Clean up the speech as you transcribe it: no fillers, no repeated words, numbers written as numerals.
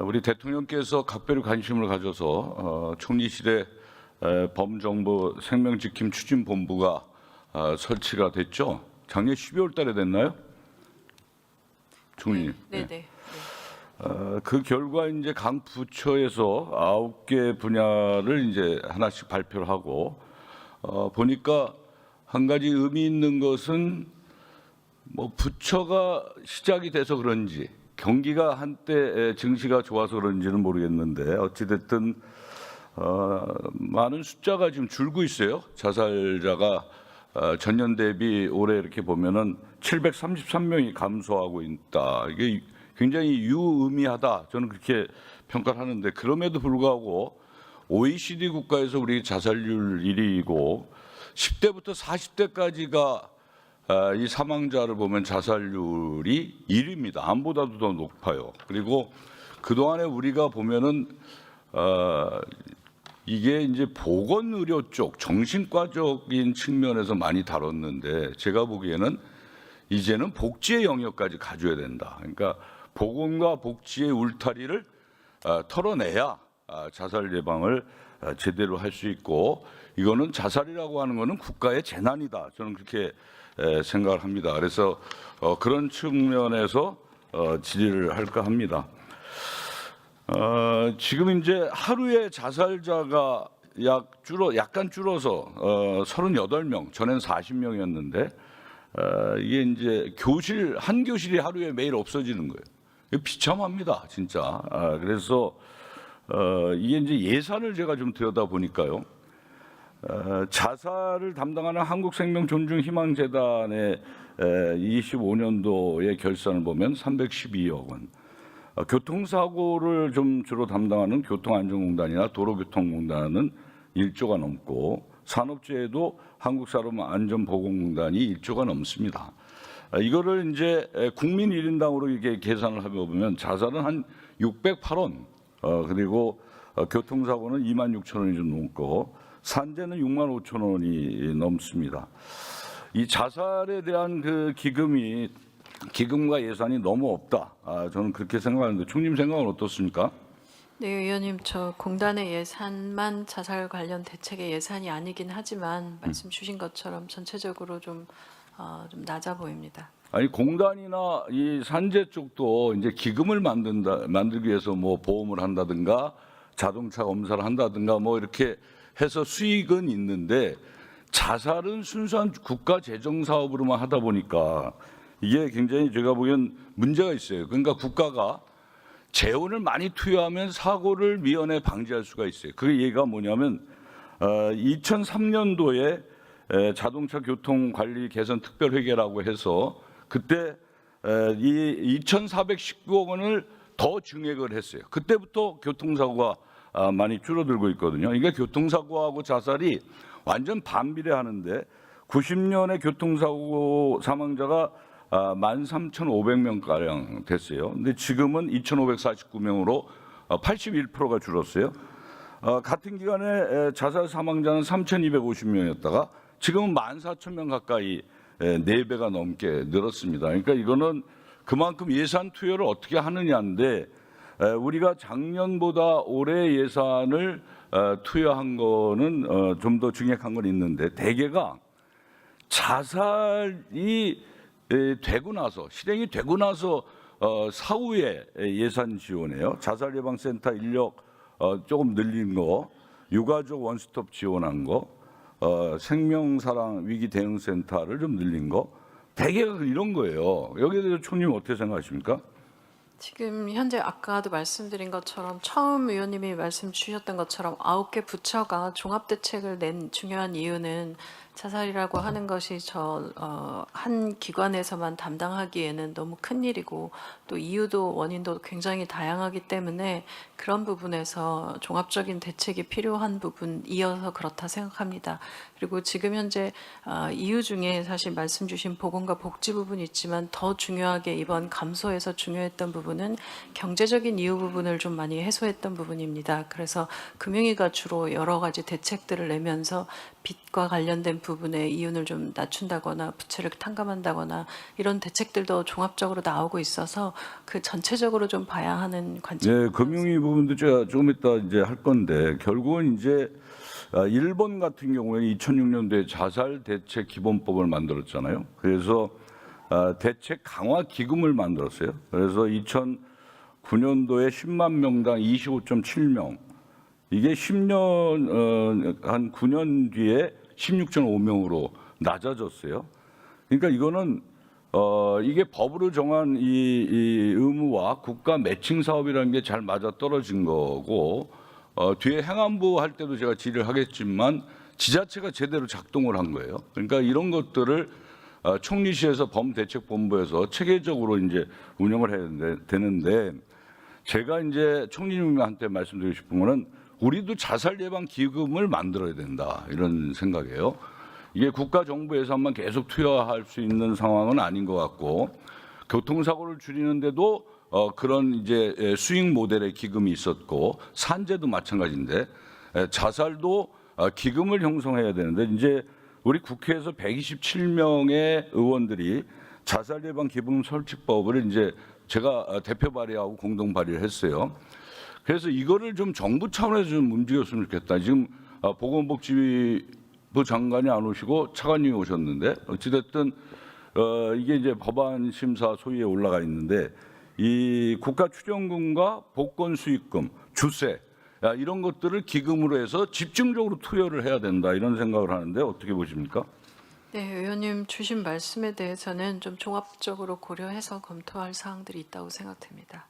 우리 대통령께서 각별히 관심을 가져서 총리실에 범정부 생명지킴 추진본부가 설치가 됐죠. 작년 12월 달에 됐나요? 총리님. 네. 네. 그 결과 이제 각 부처에서 9개 분야를 이제 하나씩 발표를 하고 보니까 한 가지 의미 있는 것은 뭐 부처가 시작이 돼서 그런지 경기가 한때 증시가 좋아서 그런지는 모르겠는데 어찌됐든 많은 숫자가 지금 줄고 있어요. 자살자가 전년 대비 올해 이렇게 보면은 733명이 감소하고 있다. 이게 굉장히 유의미하다. 저는 그렇게 평가를 하는데 그럼에도 불구하고 OECD 국가에서 우리 자살률 1위이고 10대부터 40대까지가 이 사망자를 보면 자살률이 1위입니다. 암보다도 더 높아요. 그리고 그동안에 우리가 보면은 이게 이제 보건의료 쪽 정신과적인 측면에서 많이 다뤘는데 제가 보기에는 이제는 복지의 영역까지 가져야 된다. 그러니까 보건과 복지의 울타리를 털어내야 자살 예방을 제대로 할 수 있고 이거는 자살이라고 하는 거는 국가의 재난이다. 저는 그렇게 생각을 합니다. 그래서 그런 측면에서 질의를 할까 합니다. 지금 이제 하루에 자살자가 약간 줄어서 38명, 전엔 40명이었는데 이게 이제 한 교실이 하루에 매일 없어지는 거예요. 이거 비참합니다, 진짜. 그래서 이게 이제 예산을 제가 좀 들여다 보니까요. 자살을 담당하는 한국생명존중희망재단의 25년도의 결산을 보면 312억 원. 교통사고를 좀 주로 담당하는 교통안전공단이나 도로교통공단은 1조가 넘고 산업재해도 한국산업안전보건공단이 1조가 넘습니다. 이거를 이제 국민 1인당으로 이렇게 계산을 해보면 자살은 한 608원, 그리고 교통사고는 26,000원이 좀 넘고 산재는 65,000원이 넘습니다. 이 자살에 대한 그 기금과 예산이 너무 없다. 저는 그렇게 생각하는데 총님 생각은 어떻습니까? 네, 의원님, 저 공단의 예산만 자살 관련 대책의 예산이 아니긴 하지만 말씀 주신 것처럼 전체적으로 좀 낮아 보입니다. 아니 공단이나 이 산재 쪽도 이제 기금을 만들기 위해서 뭐 보험을 한다든가 자동차 검사를 한다든가 뭐 이렇게 해서 수익은 있는데 자살은 순수한 국가 재정 사업으로만 하다 보니까 이게 굉장히 제가 보기엔 문제가 있어요. 그러니까 국가가 재원을 많이 투여하면 사고를 미연에 방지할 수가 있어요. 그 얘기가 뭐냐면 2003년도에 자동차 교통 관리 개선 특별회계라고 해서 그때 이 2,419억 원을 더 증액을 했어요. 그때부터 교통사고가 많이 줄어들고 있거든요. 이게 교통사고하고 자살이 완전 반비례하는데 90년에 교통사고 사망자가 13,500명가량 됐어요. 근데 지금은 2,549명으로 81%가 줄었어요. 같은 기간에 자살 사망자는 3,250명이었다가 지금은 14,000명 가까이 4배가 넘게 늘었습니다. 그러니까 이거는 그만큼 예산 투여를 어떻게 하느냐인데 우리가 작년보다 올해 예산을 투여한 거는 좀 더 증액한 건 있는데 대개가 자살이 되고 나서 실행이 되고 나서 사후에 예산 지원해요. 자살예방센터 인력 조금 늘린 거, 유가족 원스톱 지원한 거, 생명사랑 위기대응센터를 좀 늘린 거, 대개가 이런 거예요. 여기에 대해서 총님 어떻게 생각하십니까? 지금 현재 아까도 말씀드린 것처럼 처음 의원님이 말씀 주셨던 것처럼 9개 부처가 종합대책을 낸 중요한 이유는 자살이라고 하는 것이 한 기관에서만 담당하기에는 너무 큰 일이고 또 이유도 원인도 굉장히 다양하기 때문에 그런 부분에서 종합적인 대책이 필요한 부분이어서 그렇다 생각합니다. 그리고 지금 현재 이유 중에 사실 말씀 주신 보건과 복지 부분이 있지만 더 중요하게 이번 감소에서 중요했던 부분은 경제적인 이유 부분을 좀 많이 해소했던 부분입니다. 그래서 금융위가 주로 여러 가지 대책들을 내면서 빚과 관련된 부분에 이윤을 좀 낮춘다거나 부채를 탕감한다거나 이런 대책들도 종합적으로 나오고 있어서 그 전체적으로 좀 봐야 하는 관점. 네, 금융위 부분도 제가 조금 이따 이제 할 건데 결국은 이제 일본 같은 경우에 2006년도에 자살 대책 기본법을 만들었잖아요. 그래서 대책 강화 기금을 만들었어요. 그래서 2009년도에 10만 명당 25.7명. 이게 10년 한 9년 뒤에 16.5명으로 낮아졌어요. 그러니까 이거는 이게 법으로 정한 이 의무와 국가 매칭 사업이라는 게 잘 맞아 떨어진 거고 뒤에 행안부 할 때도 제가 질의를 하겠지만 지자체가 제대로 작동을 한 거예요. 그러니까 이런 것들을 총리실에서 범대책본부에서 체계적으로 이제 운영을 해야 되는데 제가 이제 총리님한테 말씀드리고 싶은 거는 우리도 자살 예방 기금을 만들어야 된다 이런 생각이에요. 이게 국가 정부 예산만 계속 투여할 수 있는 상황은 아닌 것 같고 교통사고를 줄이는데도 그런 이제 수익 모델의 기금이 있었고 산재도 마찬가지인데 자살도 기금을 형성해야 되는데 이제 우리 국회에서 127명의 의원들이 자살 예방 기금 설치법을 이제 제가 대표 발의하고 공동 발의를 했어요. 그래서 이거를 좀 정부 차원에서 좀 움직였으면 좋겠다. 지금 보건복지부 장관이 안 오시고 차관님이 오셨는데 어찌됐든 이게 이제 법안 심사 소위에 올라가 있는데 이 국가출연금과 복권수익금, 주세 이런 것들을 기금으로 해서 집중적으로 투여를 해야 된다 이런 생각을 하는데 어떻게 보십니까? 네, 의원님 주신 말씀에 대해서는 좀 종합적으로 고려해서 검토할 사항들이 있다고 생각됩니다.